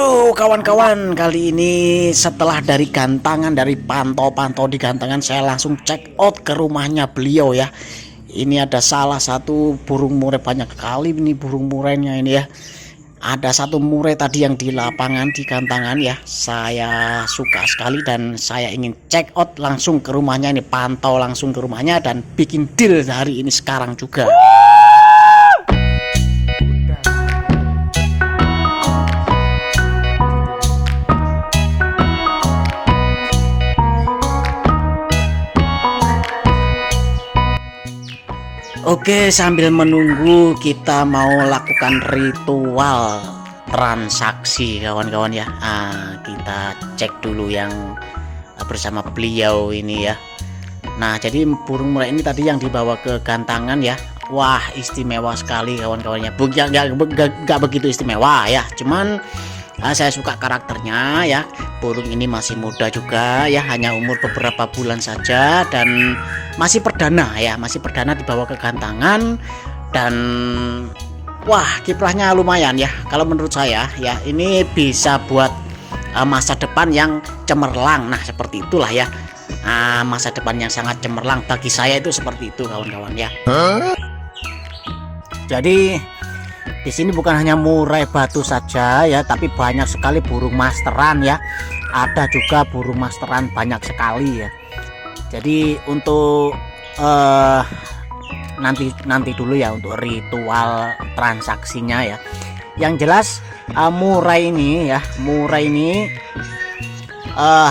Halo kawan-kawan, kali ini setelah dari gantangan, dari pantau-pantau di gantangan, saya langsung check out ke rumahnya beliau ya. Ini ada salah satu burung murai, banyak sekali ini burung murainya ini ya. Ada satu murai tadi yang di lapangan di gantangan ya. Saya suka sekali dan saya ingin check out langsung ke rumahnya ini, pantau langsung ke rumahnya dan bikin deal hari ini sekarang juga. Oke, sambil menunggu kita mau lakukan ritual transaksi kawan-kawan ya. Kita cek dulu yang bersama beliau ini ya. Nah, jadi burung murai ini tadi yang dibawa ke gantangan ya. Wah, istimewa sekali kawan-kawannya. Nggak begitu istimewa ya. Cuman saya suka karakternya ya. Burung ini masih muda juga ya, hanya umur beberapa bulan saja dan masih perdana ya, masih perdana dibawa ke gantangan. Dan wah, kiprahnya lumayan ya kalau menurut saya ya. Ini bisa buat masa depan yang cemerlang. Nah, seperti itulah ya. Masa depan yang sangat cemerlang bagi saya itu seperti itu kawan-kawan ya. Jadi di sini bukan hanya murai batu saja ya, tapi banyak sekali burung masteran ya. Ada juga burung masteran banyak sekali ya. Jadi untuk nanti dulu ya untuk ritual transaksinya ya. Yang jelas murai ini ya,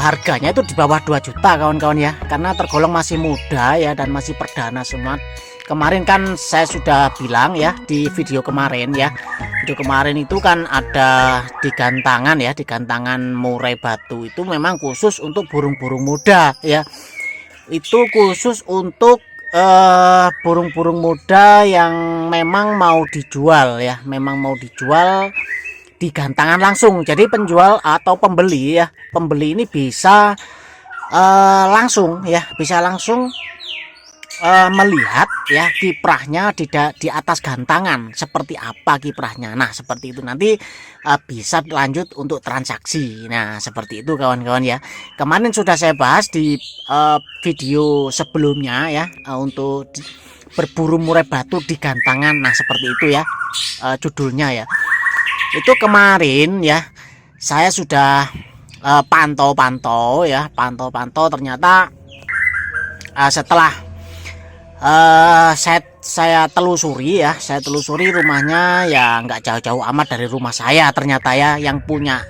harganya itu di bawah 2 juta kawan-kawan ya, karena tergolong masih muda ya dan masih perdana semua. Kemarin kan saya sudah bilang ya di video kemarin ya. Video kemarin itu kan ada di gantangan ya, di gantangan murai batu itu memang khusus untuk burung-burung muda ya. Itu khusus untuk burung-burung muda yang memang mau dijual ya, memang mau dijual di gantangan langsung. Jadi penjual atau pembeli ya, pembeli ini bisa langsung ya, bisa langsung melihat ya kiprahnya di atas gantangan seperti apa kiprahnya. Nah, seperti itu nanti bisa lanjut untuk transaksi. Nah, seperti itu kawan-kawan ya. Kemarin sudah saya bahas di video sebelumnya ya, untuk berburu murai batu di gantangan. Nah, seperti itu ya judulnya ya. Itu kemarin ya saya sudah pantau-pantau ya, ternyata setelah saya telusuri ya, rumahnya ya nggak jauh-jauh amat dari rumah saya ternyata ya, yang punya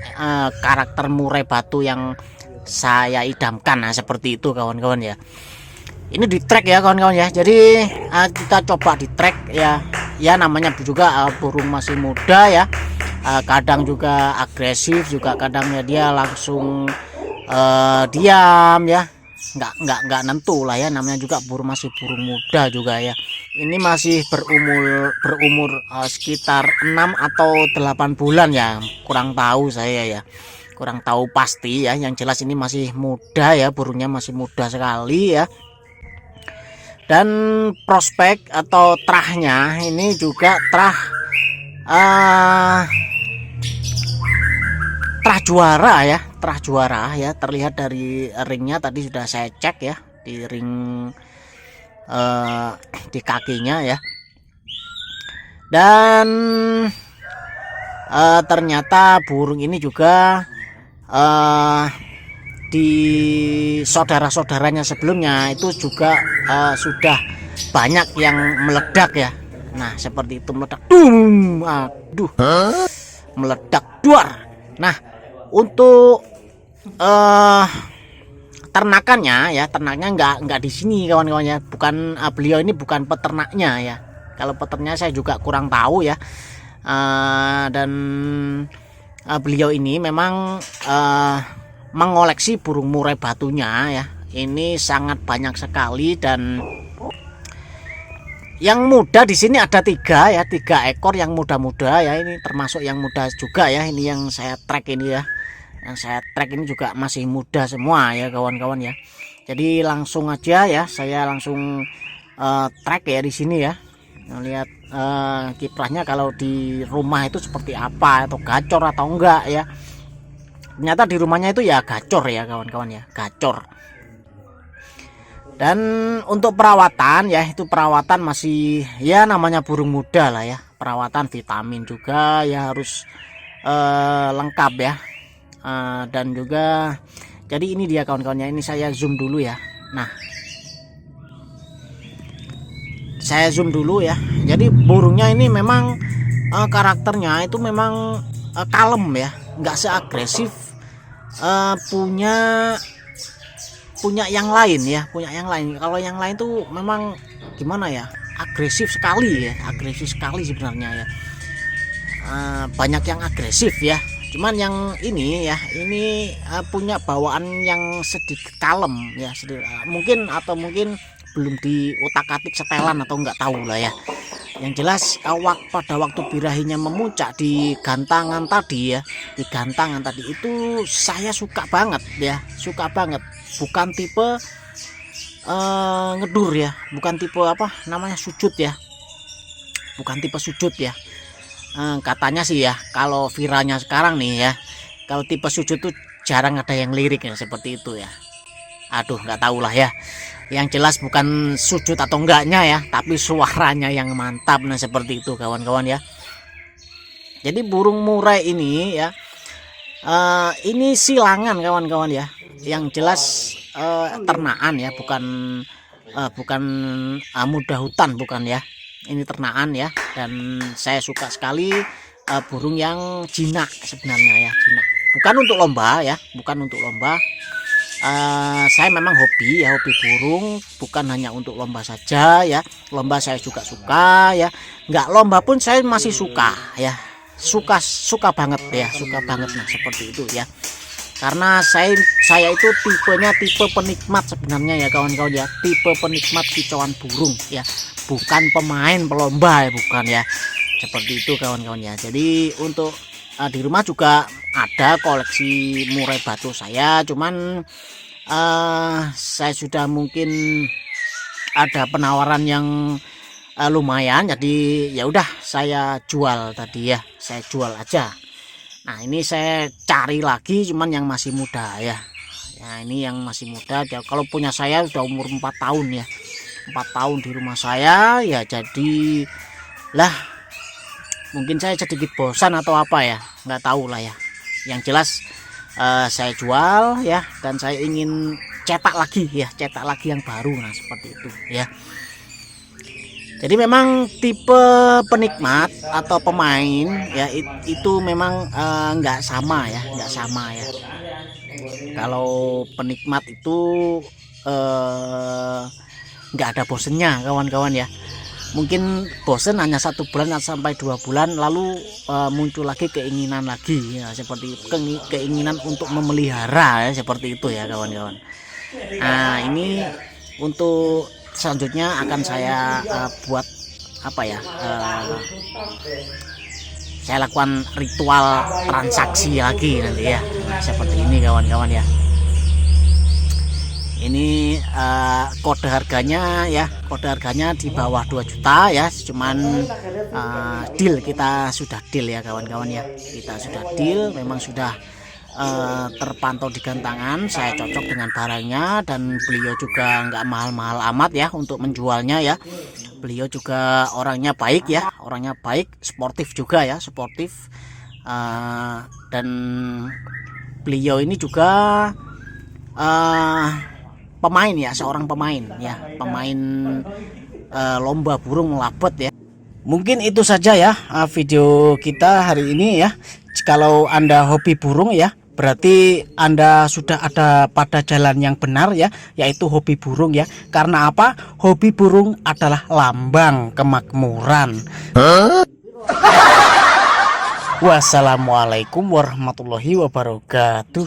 karakter murai batu yang saya idamkan. Nah, seperti itu kawan-kawan ya. Ini di track ya kawan-kawan ya. Jadi kita coba di track ya. Ya namanya juga burung masih muda ya. Kadang juga agresif, juga kadangnya dia langsung diam ya. Nggak nentu lah ya, namanya juga masih burung muda juga ya. Ini masih berumur sekitar 6 atau 8 bulan ya, kurang tahu saya ya, kurang tahu pasti ya. Yang jelas ini masih muda ya, burungnya masih muda sekali ya. Dan prospek atau terahnya ini juga terah juara ya, terlihat dari ringnya tadi sudah saya cek ya, di ring di kakinya ya. Dan ternyata burung ini juga di saudara-saudaranya sebelumnya itu juga sudah banyak yang meledak ya. Nah, seperti itu, meledak meledak duar. Nah, untuk ternaknya nggak di sini kawan-kawan ya. Bukan beliau ini bukan peternaknya ya. Kalau peternaknya saya juga kurang tahu ya. Dan beliau ini memang mengoleksi burung murai batunya ya. Ini sangat banyak sekali, dan yang muda di sini ada 3 ekor yang muda-muda ya. Ini termasuk yang muda juga ya. Ini yang saya track ini ya. Yang saya track ini juga masih muda semua ya kawan-kawan ya. Jadi langsung aja ya, saya langsung track ya di sini ya. Lihat kiprahnya kalau di rumah itu seperti apa, atau gacor atau enggak ya. ternyata di rumahnya itu ya gacor ya kawan-kawan ya, gacor. Dan untuk perawatan ya, itu perawatan masih ya namanya burung muda lah ya, perawatan vitamin juga ya harus lengkap ya. Dan juga jadi ini dia kawan-kawannya, ini saya zoom dulu ya. Nah, saya zoom dulu ya. Jadi burungnya ini memang karakternya itu memang kalem ya, nggak seagresif punya yang lain ya, punya yang lain. Kalau yang lain tuh memang gimana ya, agresif sekali ya, agresif sekali sebenarnya ya. Banyak yang agresif ya, cuman yang ini ya, ini punya bawaan yang sedikit kalem ya, mungkin belum diutak-atik setelan atau nggak tahu lah ya. Yang jelas pada waktu birahinya memuncak di gantangan tadi ya, di gantangan tadi itu saya suka banget ya, suka banget. Bukan tipe ngedur ya, bukan tipe apa namanya sujud ya, bukan tipe sujud ya. Katanya sih ya, kalau viralnya sekarang nih ya, kalau tipe sujud tuh jarang ada yang lirik ya seperti itu ya. Aduh, nggak tahu lah ya. Yang jelas bukan sujud atau enggaknya ya, tapi suaranya yang mantap. Nah seperti itu kawan-kawan ya. Jadi burung murai ini ya, ini silangan kawan-kawan ya. Yang jelas ternaan ya, bukan muda hutan, bukan ya. Ini ternaan ya, dan saya suka sekali burung yang jinak sebenarnya ya, jinak. Bukan untuk lomba ya, bukan untuk lomba. Saya memang hobi ya, hobi burung, bukan hanya untuk lomba saja ya. Lomba saya juga suka ya, nggak lomba pun saya masih suka ya, suka banget ya, suka banget. Nah seperti itu ya, karena saya itu tipenya tipe penikmat sebenarnya ya kawan-kawan ya, tipe penikmat kicauan burung ya, bukan pemain pelomba ya, bukan ya, seperti itu kawan-kawan ya. Jadi untuk di rumah juga ada koleksi murai batu saya, cuman saya sudah mungkin ada penawaran yang lumayan, jadi ya udah saya jual tadi ya, saya jual aja. Nah ini saya cari lagi, cuman yang masih muda ya. Ya ini yang masih muda. Kalau punya saya sudah umur 4 tahun ya, 4 tahun di rumah saya ya, jadi lah mungkin saya sedikit bosan atau apa ya, nggak tahu lah ya. Yang jelas saya jual ya, dan saya ingin cetak lagi ya, cetak lagi yang baru. Nah seperti itu ya. Jadi memang tipe penikmat atau pemain ya itu memang nggak sama ya, nggak sama ya. Kalau penikmat itu nggak ada bosennya kawan-kawan ya. Mungkin bosen hanya 1 bulan sampai 2 bulan, lalu muncul lagi keinginan lagi ya, seperti keinginan untuk memelihara ya, seperti itu ya kawan-kawan. Nah ini untuk selanjutnya akan saya buat apa ya, saya lakukan ritual transaksi lagi nanti ya. Nah, seperti ini kawan-kawan ya. Ini kode harganya ya, kode harganya di bawah 2 juta ya, cuman deal, kita sudah deal ya kawan-kawan ya, kita sudah deal, memang sudah terpantau di gantangan, saya cocok dengan barangnya, dan beliau juga nggak mahal-mahal amat ya untuk menjualnya ya. Beliau juga orangnya baik ya, orangnya baik, sportif juga ya, sportif. Dan beliau ini juga pemain ya, seorang pemain ya, pemain lomba burung melabet ya. Mungkin itu saja ya video kita hari ini ya. Kalau Anda hobi burung ya, berarti Anda sudah ada pada jalan yang benar ya, yaitu hobi burung ya. Karena apa? Hobi burung adalah lambang kemakmuran. Wassalamualaikum warahmatullahi wabarakatuh.